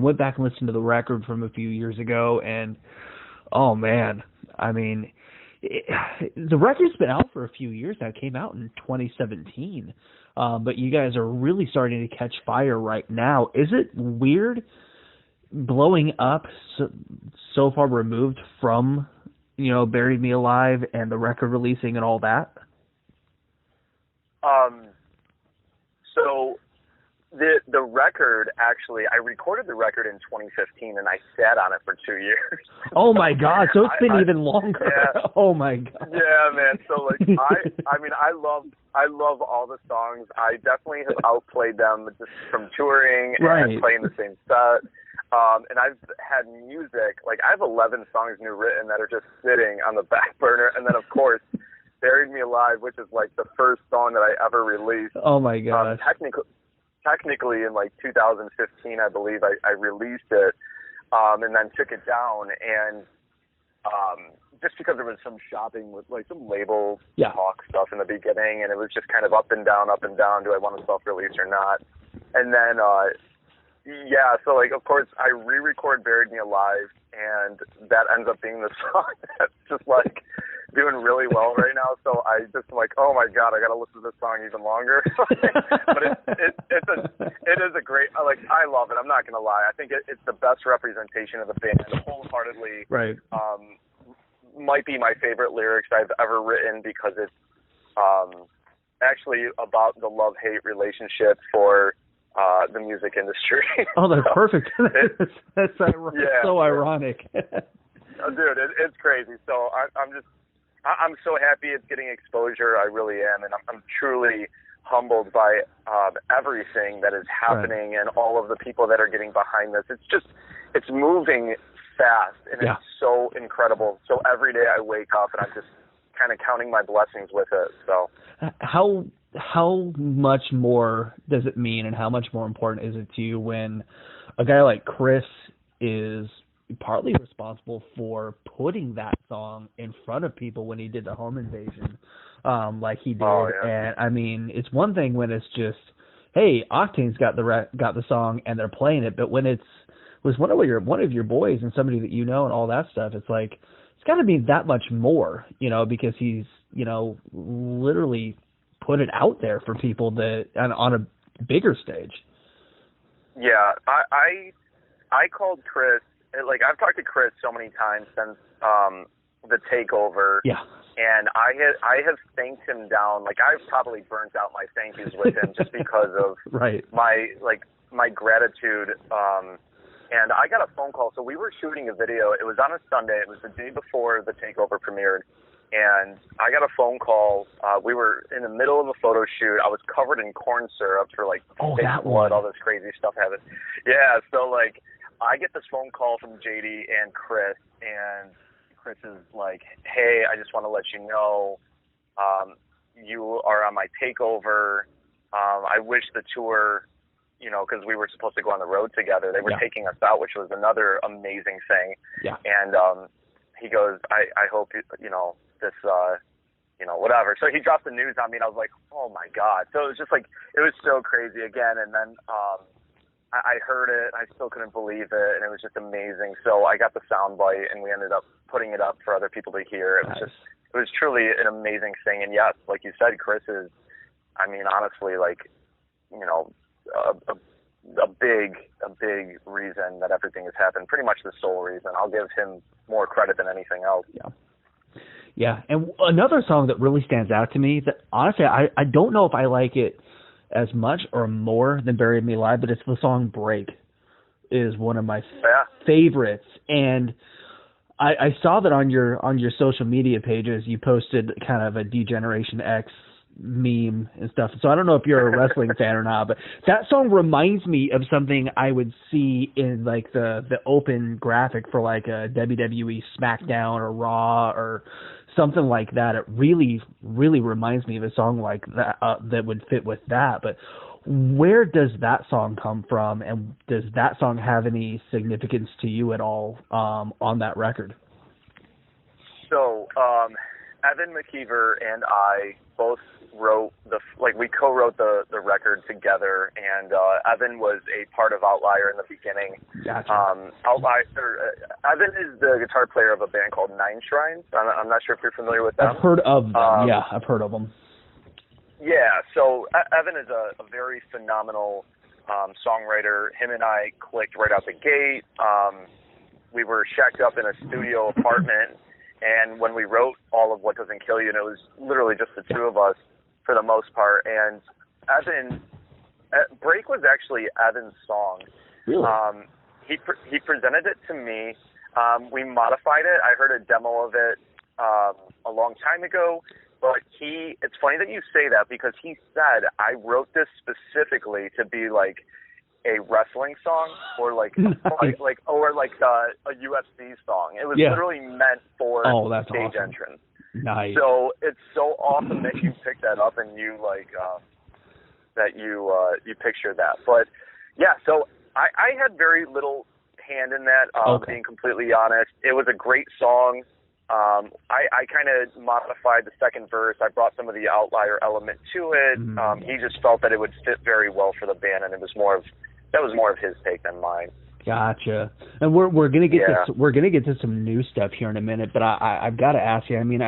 went back and listened to the record from a few years ago, and oh man, I mean, the record's been out for a few years now. It came out in 2017, but you guys are really starting to catch fire right now. Is it weird blowing up so far removed from, Buried Me Alive and the record releasing and all that? So the record, actually, I recorded the record in 2015 and I sat on it for 2 years. Oh my God! So it's been even longer. Yeah. Oh my God. Yeah, man. So like, I love all the songs. I definitely have outplayed them just from touring and playing the same set. And I've had music, like I have 11 songs new written that are just sitting on the back burner. And then of course, Buried Me Alive, which is like the first song that I ever released. Oh my God. Technically in like 2015, I believe I released it, and then took it down. And just because there was some shopping with like some label talk stuff in the beginning, and it was just kind of up and down. Do I want to self-release or not? And then, so like, of course, I re-record Buried Me Alive, and that ends up being the song that's just like doing really well right now. So I just like, oh my God, I got to listen to this song even longer. But it is a great, like, I love it. I'm not going to lie. I think it's the best representation of the band wholeheartedly. Right. Might be my favorite lyrics I've ever written, because it's actually about the love-hate relationship for the music industry. Oh, that's perfect. That's so ironic. Dude, it's crazy. So I'm so happy it's getting exposure. I really am, and I'm truly humbled by everything that is happening and all of the people that are getting behind this. It's moving fast, and it's so incredible. So every day I wake up and I'm just kind of counting my blessings with it. So how much more does it mean, and how much more important is it to you when a guy like Chris is partly responsible for putting that song in front of people when he did the home invasion, like he did? Oh, yeah. And I mean, it's one thing when it's just, hey, Octane's got the song and they're playing it, but when it was one of your boys and somebody that and all that stuff, it's like, it's got to be that much more, because he's literally put it out there for people that on a bigger stage. Yeah, I called Chris. Like, I've talked to Chris so many times since the takeover. Yeah. And I have thanked him down. Like, I've probably burnt out my thank yous with him just because of my gratitude. And I got a phone call. So we were shooting a video. It was on a Sunday. It was the day before the takeover premiered. And I got a phone call. We were in the middle of a photo shoot. I was covered in corn syrup for like blood, all this crazy stuff happened. Yeah. So like, I get this phone call from JD and Chris, and Chris is like, hey, I just want to let you know, you are on my takeover. I wish the tour, because we were supposed to go on the road together. They were taking us out, which was another amazing thing. Yeah. And he goes, I hope, this, whatever. So he dropped the news on me, and I was like, oh my God. So it was just like, it was so crazy again. And then I heard it, I still couldn't believe it, and it was just amazing. So I got the soundbite, and we ended up putting it up for other people to hear. It was truly an amazing thing. And yes, like you said, Chris is, I mean, honestly, like, a big reason that everything has happened. Pretty much the sole reason. I'll give him more credit than anything else. Yeah. Yeah, and another song that really stands out to me that honestly I don't know if I like it as much or more than Buried Me Alive, but it's the song Break is one of my favorites. And I saw that on your social media pages you posted kind of a D-Generation X meme and stuff. So I don't know if you're a wrestling fan or not, but that song reminds me of something I would see in like the open graphic for like a WWE SmackDown or Raw or something like that. It really, really reminds me of a song like that that would fit with that. But where does that song come from, and does that song have any significance to you at all on that record? So Evan McKeever and I both we co-wrote the record together, and Evan was a part of Ovtlier in the beginning. Gotcha. Evan is the guitar player of a band called Nine Shrines. I'm not sure if you're familiar with them. I've heard of them. Yeah, I've heard of them. Yeah, so Evan is a very phenomenal songwriter. Him and I clicked right out the gate. We were shacked up in a studio apartment, and when we wrote all of What Doesn't Kill You, and it was literally just the two of us for the most part, and Evan, Break was actually Evan's song. Really? He presented it to me. We modified it. I heard a demo of it a long time ago, but it's funny that you say that, because he said, I wrote this specifically to be like a wrestling song or like a UFC song. It was literally meant for stage entrance. Nice. So it's so awesome that you picked that up and you you pictured that. But yeah, so I had very little hand in that, being completely honest. It was a great song. I kind of modified the second verse. I brought some of the Ovtlier element to it. He just felt that it would fit very well for the band, and that was more of his take than mine. Gotcha. And we're gonna get to some new stuff here in a minute, but I've got to ask you. I mean,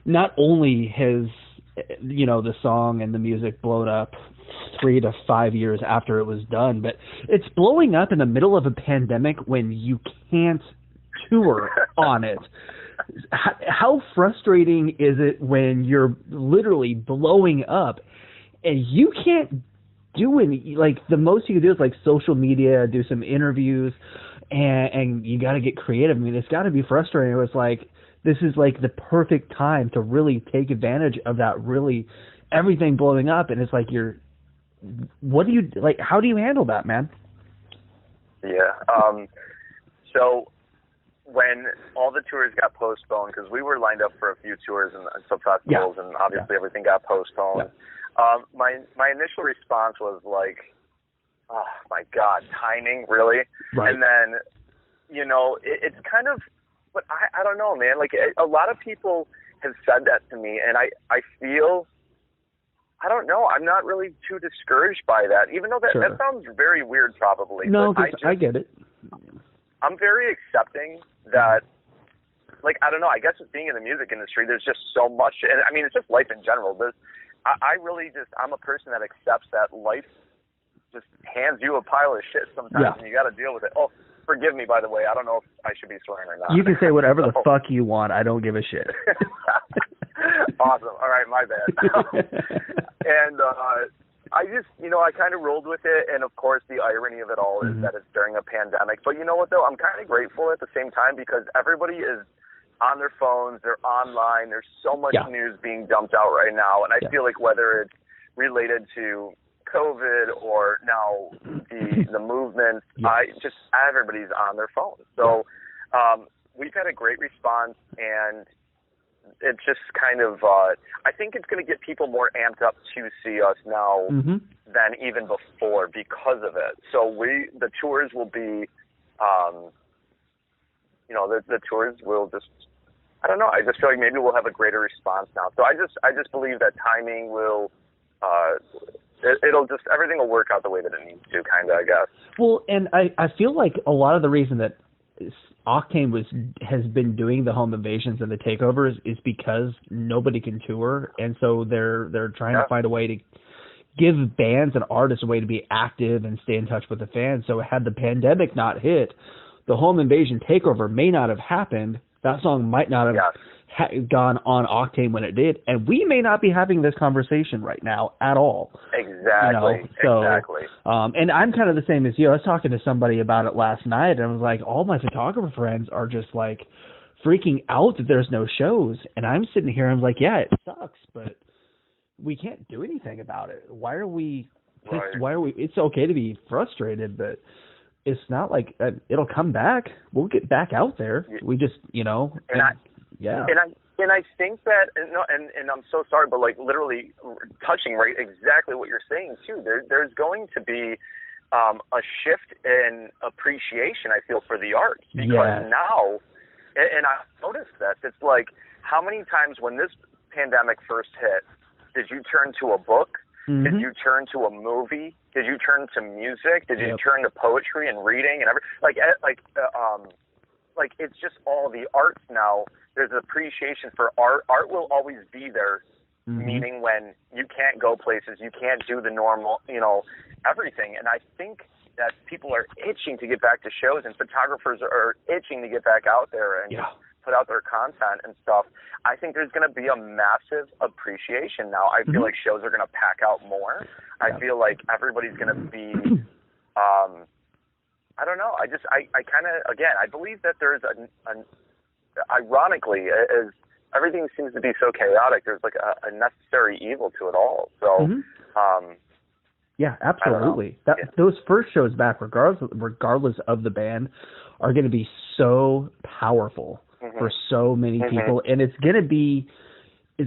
not only has the song and the music blown up 3 to 5 years after it was done, but it's blowing up in the middle of a pandemic when you can't tour on it. How frustrating is it when you're literally blowing up and you can't do any, like, the most you can do is like social media, do some interviews, and you got to get creative. I mean, it's got to be frustrating. It was like, this is like the perfect time to really take advantage of that, really everything blowing up, and it's like how do you handle that, man? Yeah. So when all the tours got postponed, because we were lined up for a few tours and some festivals, and obviously everything got postponed. My initial response was like, oh my God, timing, really? Right. And then, it's kind of, but I don't know, man. Like, a lot of people have said that to me, and I feel, I don't know, I'm not really too discouraged by that, even though that sounds very weird probably. No, I get it. I'm very accepting that, like, I don't know, I guess with being in the music industry, there's just so much, and I mean, it's just life in general. I'm a person that accepts that life just hands you a pile of shit sometimes, and you got to deal with it. Oh, forgive me, by the way. I don't know if I should be swearing or not. You can say whatever the fuck you want. I don't give a shit. Awesome. All right, my bad. And I just, I kind of rolled with it, and of course the irony of it all is that it's during a pandemic. But you know what, though? I'm kind of grateful at the same time, because everybody is on their phones, they're online, there's so much news being dumped out right now, and I feel like whether it's related to COVID or now the movement, everybody's on their phones. So we've had a great response, and it's just kind of, I think it's going to get people more amped up to see us now than even before because of it. So the tours will be, the tours will just, I don't know, I just feel like maybe we'll have a greater response now. So I just believe that timing will, everything will work out the way that it needs to, kind of, I guess. Well, and I feel like a lot of the reason that Octane has been doing the home invasions and the takeovers is because nobody can tour, and so they're trying to find a way to give bands and artists a way to be active and stay in touch with the fans. So had the pandemic not hit, the home invasion takeover may not have happened. That song might not have gone on Octane when it did, and we may not be having this conversation right now at all. Exactly. Exactly. And I'm kind of the same as you. I was talking to somebody about it last night, and I was like, all my photographer friends are just like freaking out that there's no shows, and I'm sitting here, I'm like, yeah, it sucks, but we can't do anything about it. Why are we pissed? Right. Why are we? It's okay to be frustrated, but it's not like it'll come back. We'll get back out there. We just, And I think that, and I'm so sorry, but like literally touching right exactly what you're saying too. There's going to be a shift in appreciation, I feel, for the arts, because now, and I noticed that it's like how many times when this pandemic first hit, did you turn to a book? Did you turn to a movie? Did you turn to music? Did you turn to poetry and reading and like it's just all the arts now. There's an appreciation for art. Art will always be there, meaning when you can't go places, you can't do the normal, everything. And I think that people are itching to get back to shows, and photographers are itching to get back out there and put out their content and stuff. I think there's going to be a massive appreciation now. I feel like shows are going to pack out more. I feel like everybody's going to be, I don't know. I kind of, again, I believe that there's ironically, as everything seems to be so chaotic, there's like a necessary evil to it all. So, yeah, absolutely. Those first shows back, regardless of the band, are going to be so powerful for so many people, and it's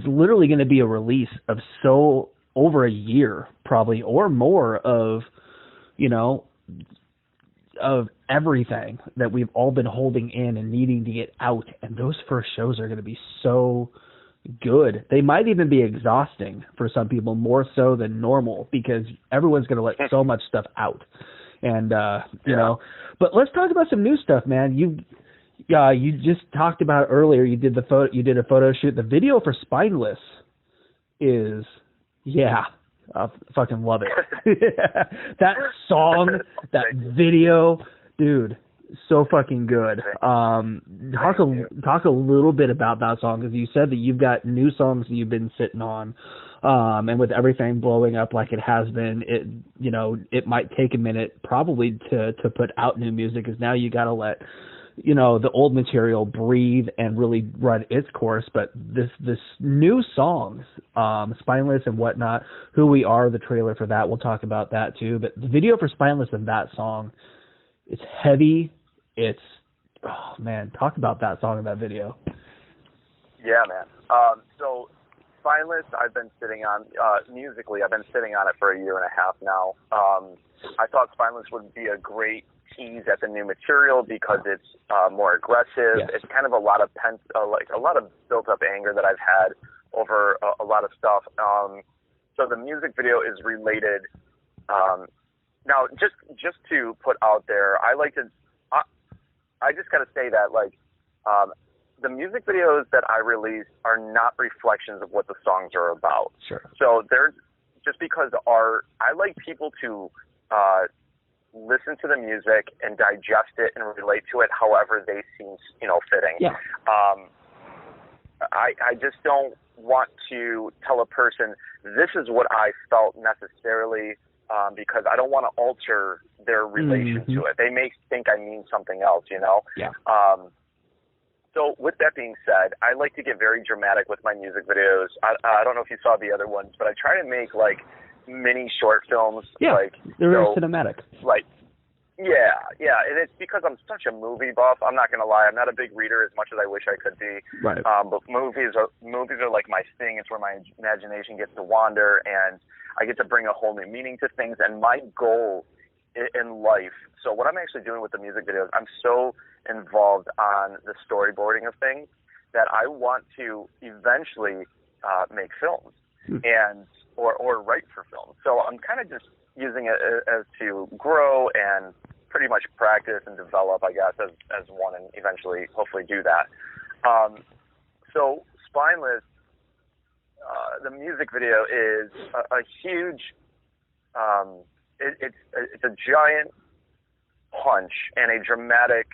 literally going to be a release of over a year, probably, or more of everything that we've all been holding in and needing to get out. And those first shows are going to be so good. They might even be exhausting for some people, more so than normal, because everyone's going to let so much stuff out. And, but let's talk about some new stuff, man. You just talked about earlier, you did a photo shoot. The video for Spineless is, I fucking love it. That song, that video, dude, so fucking good. Talk a little bit about that song, because you said that you've got new songs that you've been sitting on, and with everything blowing up like it has been, it might take a minute probably to put out new music, because now you got to let the old material breathe and really run its course. But this new songs, Spineless and whatnot, Who We Are, the trailer for that, we'll talk about that too. But the video for Spineless and that song, it's heavy. It's, oh man, talk about that song and that video. Yeah, man. So Spineless, I've been sitting on, musically, I've been sitting on it for a year and a half now. I thought Spineless would be a great tease at the new material because it's more aggressive. Yes. It's kind of a lot of built up anger that I've had over a lot of stuff. So the music video is related. Now, just to put out there, I just got to say that the music videos that I release are not reflections of what the songs are about. Sure. So they're just because I like people to listen to the music and digest it and relate to it however they seem, fitting. Yeah. I just don't want to tell a person this is what I felt necessarily, because I don't want to alter their relation to it. They may think I mean something else, Yeah. So with that being said, I like to get very dramatic with my music videos. I don't know if you saw the other ones, but I try to make mini short films. Yeah, they're very cinematic. Yeah, and it's because I'm such a movie buff. I'm not gonna lie, I'm not a big reader as much as I wish I could be. Right. But movies are like my thing. It's where my imagination gets to wander, and I get to bring a whole new meaning to things. And my goal in life. So what I'm actually doing with the music videos, I'm so involved on the storyboarding of things that I want to eventually make films and or write for films. So I'm kind of just using it as to grow and pretty much practice and develop, I guess, as one, and eventually hopefully do that. So Spineless, the music video is a huge, it's a giant punch and a dramatic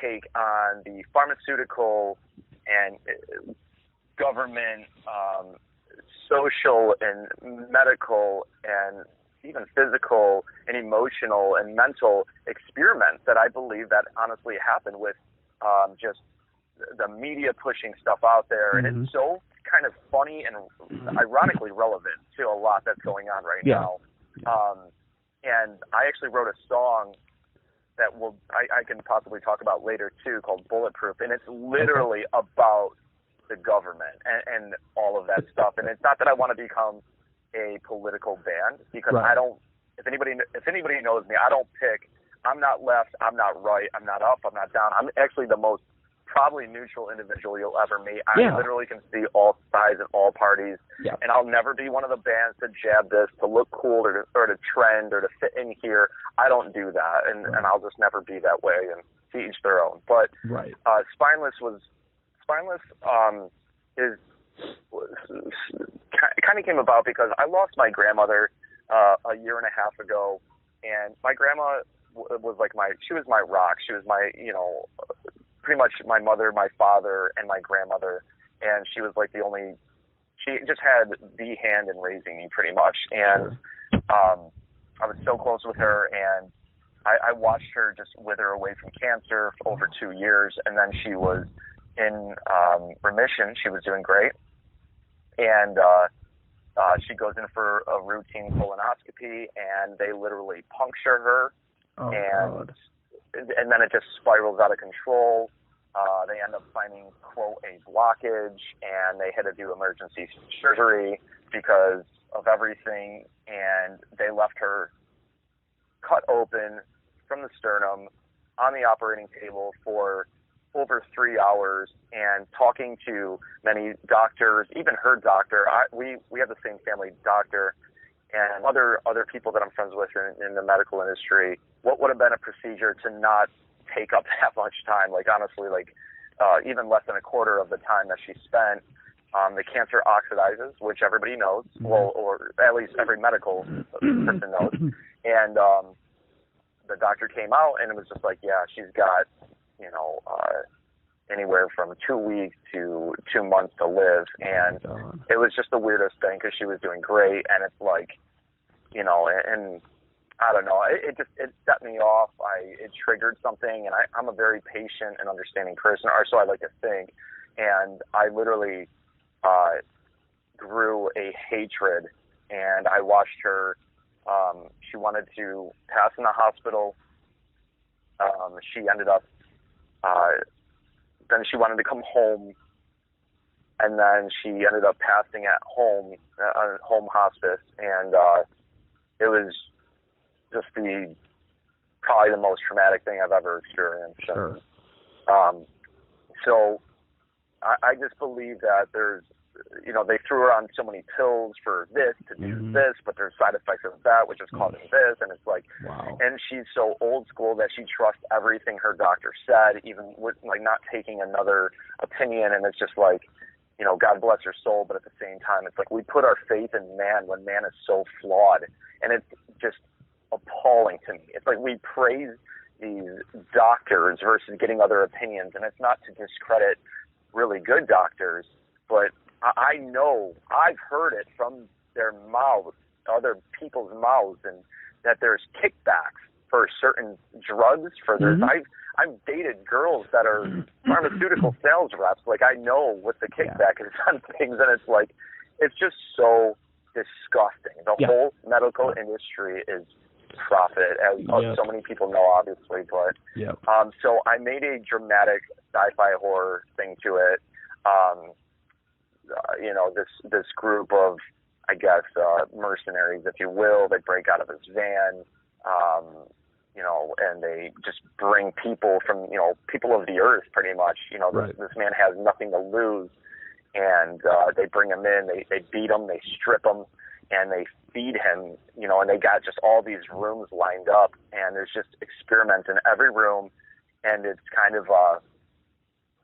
take on the pharmaceutical and government, social and medical and even physical and emotional and mental experiments that I believe that honestly happen with just the media pushing stuff out there. And it's so kind of funny and ironically relevant to a lot that's going on right now. And I actually wrote a song that I can possibly talk about later too, called Bulletproof, and it's literally about the government and all of that stuff. And it's not that I want to become a political band, because I don't. If anybody knows me, I don't pick. I'm not left. I'm not right. I'm not up. I'm not down. I'm actually the most probably neutral individual you'll ever meet. I literally can see all sides and all parties, and I'll never be one of the bands to jab this, to look cool or to trend or to fit in here. I don't do that, and I'll just never be that way, and to each their own. But Spineless kind of came about because I lost my grandmother a year and a half ago, and my grandma was like she was my rock. She was my, pretty much my mother, my father, and my grandmother, and she was like she just had the hand in raising me pretty much, and I was so close with her, and I watched her just wither away from cancer for over 2 years, and then she was in remission. She was doing great, and she goes in for a routine colonoscopy, and they literally puncture her, and then it just spirals out of control. They end up finding, quote, a blockage, and they had to do emergency surgery because of everything, and they left her cut open from the sternum on the operating table for over 3 hours, and talking to many doctors, even her doctor. We have the same family doctor, and other people that I'm friends with in the medical industry. What would have been a procedure to not take up that much time? Like, honestly, even less than a quarter of the time that she spent. The cancer oxidizes, which everybody knows, or at least every medical person knows. And the doctor came out, and it was just like, yeah, she's got, anywhere from 2 weeks to 2 months to live. And it was just the weirdest thing because she was doing great. And it's like, and I don't know, it set me off. It triggered something, and I'm a very patient and understanding person, or so I like to think. And I literally grew a hatred, and I watched her. She wanted to pass in the hospital. She ended up, then she wanted to come home, and then she ended up passing at home, home hospice, and it was just probably the most traumatic thing I've ever experienced. Sure. So I just believe that there's, they threw her on so many pills for this to do this, but there's side effects of that, which is causing this, and it's like, wow. And she's so old school that she trusts everything her doctor said, even with not taking another opinion, and it's just like, God bless her soul, but at the same time, it's like we put our faith in man when man is so flawed, and it's just appalling to me. It's like we praise these doctors versus getting other opinions, and it's not to discredit really good doctors, but I know, I've heard it from their mouths, other people's mouths, and that there's kickbacks for certain drugs. For this, I've dated girls that are pharmaceutical sales reps. Like, I know what the kickback is on things, and it's like, it's just so disgusting. The whole medical industry is profit, as so many people know, obviously. But so I made a dramatic sci-fi horror thing to it. This group of, I guess, mercenaries, if you will, they break out of his van, and they just bring people from, people of the earth, pretty much. This man has nothing to lose, and they bring him in, they beat him, they strip him, and they feed him, and they got just all these rooms lined up, and there's just experiments in every room, and it's kind of,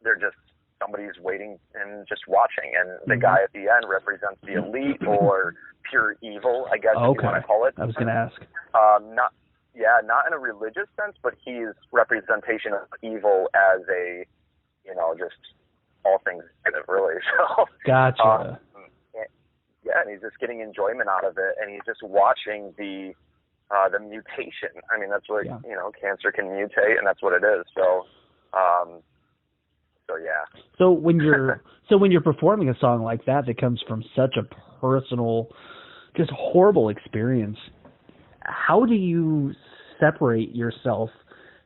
they're just, somebody's waiting and just watching, and the guy at the end represents the elite or pure evil, I guess, if you want to call it. I was going to ask. Not in a religious sense, but he's representation of evil as a, just all things negative, really. So, gotcha. And he's just getting enjoyment out of it, and he's just watching the mutation. I mean, that's what cancer can mutate, and that's what it is. So, So when you're performing a song like that comes from such a personal, just horrible experience, how do you separate yourself?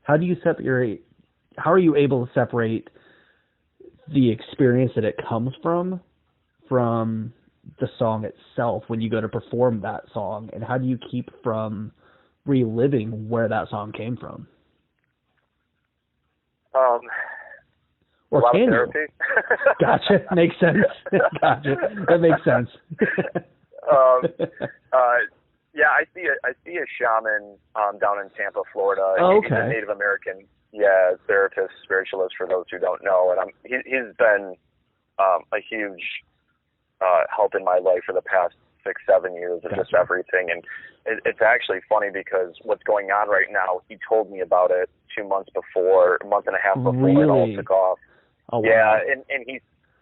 How are you able to separate the experience that it comes from the song itself when you go to perform that song, and how do you keep from reliving where that song came from? Or a lot can of therapy. You? Gotcha. Makes sense. Gotcha. That makes sense. Yeah, I see a shaman down in Tampa, Florida. Oh, okay. He's a Native American, therapist, spiritualist for those who don't know, and he's been a huge help in my life for the past 6-7 years of just everything. And it's actually funny because what's going on right now, he told me about it 2 months before, a month and a half before it all took off. Oh, wow. Yeah,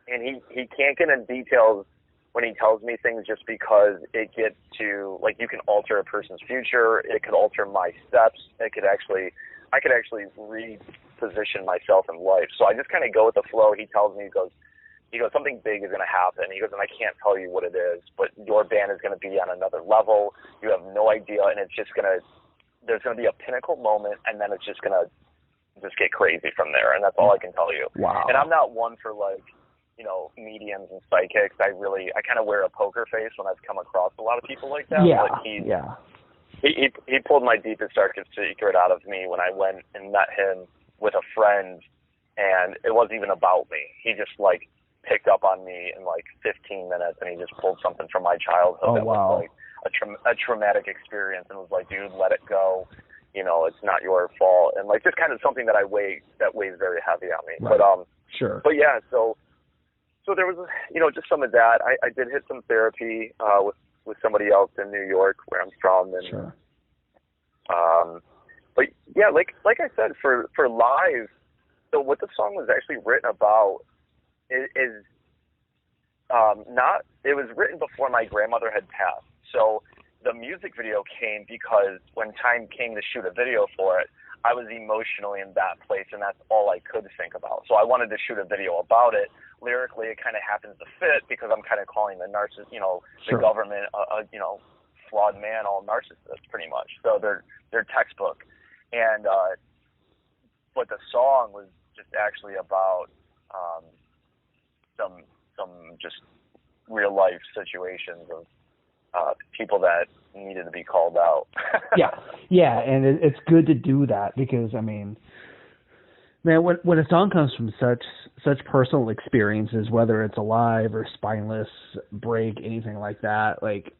and he can't get in details when he tells me things just because it gets to, like, you can alter a person's future, it could alter my steps, I could actually reposition myself in life. So I just kind of go with the flow. He tells me, he goes, something big is going to happen. He goes, and I can't tell you what it is, but your band is going to be on another level. You have no idea, and it's just there's going to be a pinnacle moment, and then it's just going to just get crazy from there, and that's all I can tell you. Wow. And I'm not one for, like, mediums and psychics. I kind of wear a poker face when I've come across a lot of people like that. Yeah, but he pulled my deepest, darkest secret out of me when I went and met him with a friend, and it wasn't even about me. He just, like, picked up on me in, like, 15 minutes, and he just pulled something from my childhood was, like, a traumatic experience, and was like, dude, let it go. It's not your fault. And, like, just kind of something that weighs very heavy on me. Right. But, sure. But, yeah, so there was, just some of that. I did hit some therapy with somebody else in New York, where I'm from, and sure. But yeah, like I said, for live, so what the song was actually written about is not. It was written before my grandmother had passed. So the music video came because when time came to shoot a video for it, I was emotionally in that place, and that's all I could think about. So I wanted to shoot a video about it. Lyrically, it kind of happens to fit because I'm kind of calling the narcissist, the government, flawed man, all narcissists, pretty much. So they're textbook. And but the song was just actually about some just real life situations of people that needed to be called out. yeah, and it's good to do that because, I mean, man, when a song comes from such personal experiences, whether it's Alive or Spineless, Break, anything like that, like,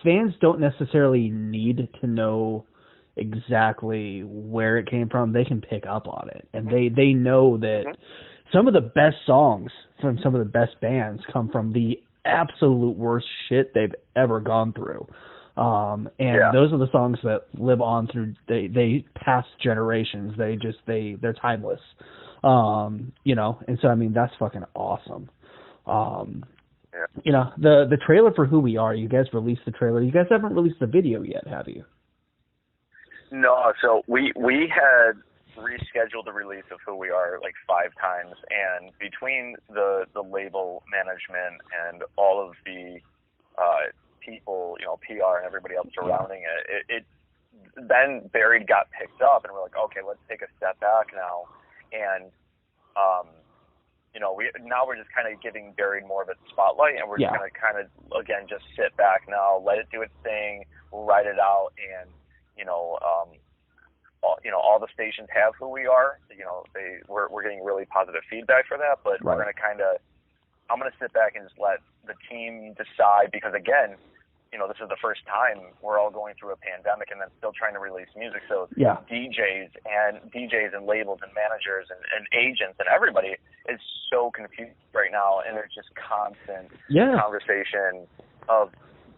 fans don't necessarily need to know exactly where it came from. They can pick up on it, and they know that some of the best songs from some of the best bands come from the absolute worst shit they've ever gone through. Those are the songs that live on through they pass generations. They're timeless. And so, I mean, that's fucking awesome. The trailer for Who We Are, you guys released the trailer. You guys haven't released the video yet, have you? No, so we had rescheduled the release of Who We Are like 5 times, and between the label management and all of the people, PR and everybody else surrounding it then Buried got picked up, and we're like, okay, let's take a step back now, and we're just kind of giving Buried more of a spotlight, and we're just going to kind of again just sit back now, let it do its thing, we'll write it out, and all the stations have Who We Are. We're getting really positive feedback for that, but we're going to I'm going to sit back and just let the team decide, because again, this is the first time we're all going through a pandemic and then still trying to release music. So DJs and labels and managers and agents and everybody is so confused right now, and there's just constant conversation of,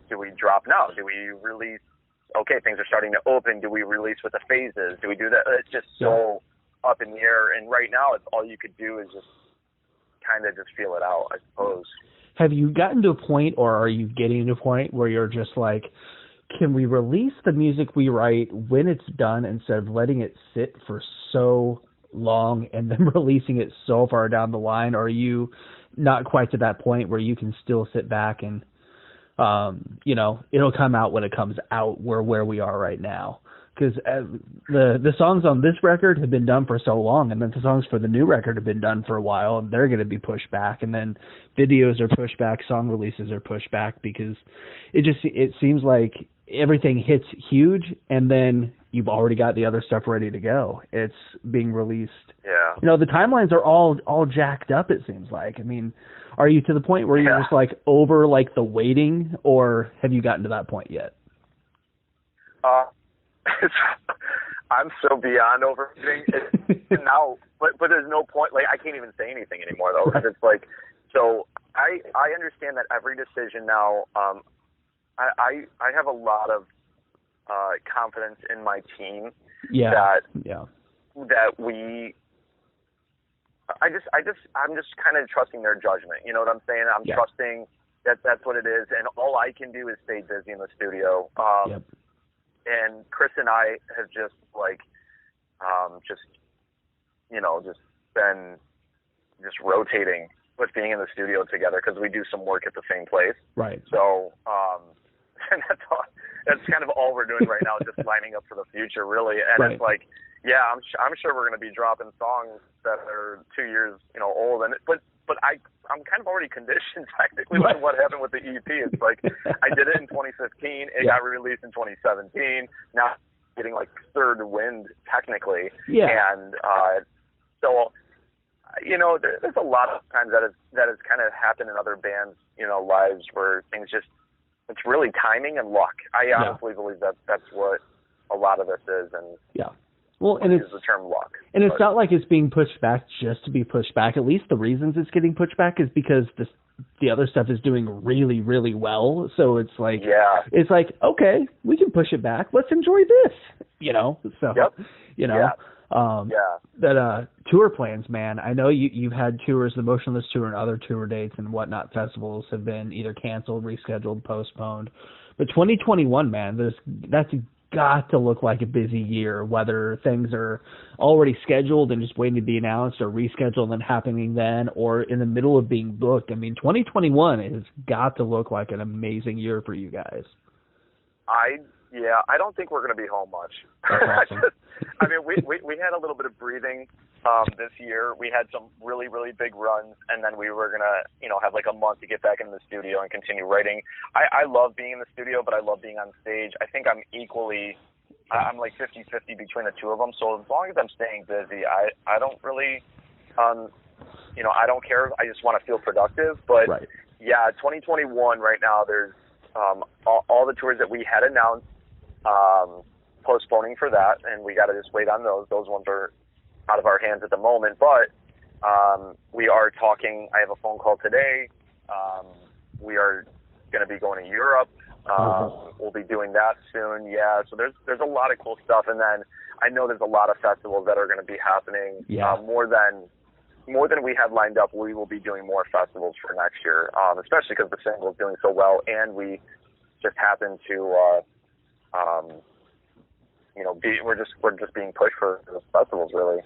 do we drop now? Do we release? Okay, things are starting to open. Do we release with the phases? Do we do that? It's just so up in the air. And right now, it's all you could do is just kind of just feel it out, I suppose. Have you gotten to a point, or are you getting to a point where you're just like, can we release the music we write when it's done instead of letting it sit for so long and then releasing it so far down the line? Or are you not quite to that point where you can still sit back and it'll come out when it comes out, where we are right now? Because the songs on this record have been done for so long, and then the songs for the new record have been done for a while, and they're going to be pushed back, and then videos are pushed back, song releases are pushed back, because it seems like everything hits huge, and then you've already got the other stuff ready to go. It's being released. Yeah. You know, the timelines are all jacked up, it seems like. I mean, are you to the point where you're just like over like the waiting, or have you gotten to that point yet? I'm so beyond overthinking now, but there's no point. Like, I can't even say anything anymore though. Right. It's like, so I understand that every decision now. I have a lot of confidence in my team. That we. I'm just kind of trusting their judgment. You know what I'm saying? I'm trusting that that's what it is, and all I can do is stay busy in the studio. And Chris and I have just been rotating with being in the studio together because we do some work at the same place. Right. So, and that's kind of all we're doing right now, just lining up for the future, really. And It's like, I'm sure we're going to be dropping songs that are 2 years, old. But I'm kind of already conditioned technically with what happened with the EP. It's like I did it in 2015. It got released in 2017. Now getting like third wind technically. Yeah. And so, there's a lot of times that has kind of happened in other bands, lives where things just, it's really timing and luck. I honestly believe that that's what a lot of this is. And well, and it's the term luck. And it's not like it's being pushed back just to be pushed back. At least the reasons it's getting pushed back is because the other stuff is doing really, really well. So it's like, it's like, okay, we can push it back. Let's enjoy this, So, that tour plans, man. I know you've had tours, the Motionless Tour and other tour dates and whatnot. Festivals have been either canceled, rescheduled, postponed. But 2021, man, that's got to look like a busy year, whether things are already scheduled and just waiting to be announced or rescheduled and happening then, or in the middle of being booked. I mean, 2021 has got to look like an amazing year for you guys. I don't think we're going to be home much. Awesome. I mean, we had a little bit of breathing this year. We had some really, really big runs, and then we were going to, have like a month to get back into the studio and continue writing. I love being in the studio, but I love being on stage. I think I'm like 50-50 between the two of them. So as long as I'm staying busy, I don't really, I don't care. I just want to feel productive. But 2021 right now, there's all the tours that we had announced, postponing for that, and we got to just wait on those. Those ones are out of our hands at the moment, but we are talking. I have a phone call today. We are going to be going to Europe. We'll be doing that soon. Yeah, so there's a lot of cool stuff, and then I know there's a lot of festivals that are going to be happening. More than we have lined up. We will be doing more festivals for next year, especially because the single is doing so well, and we just happen to. We're just being pushed for the festivals, really.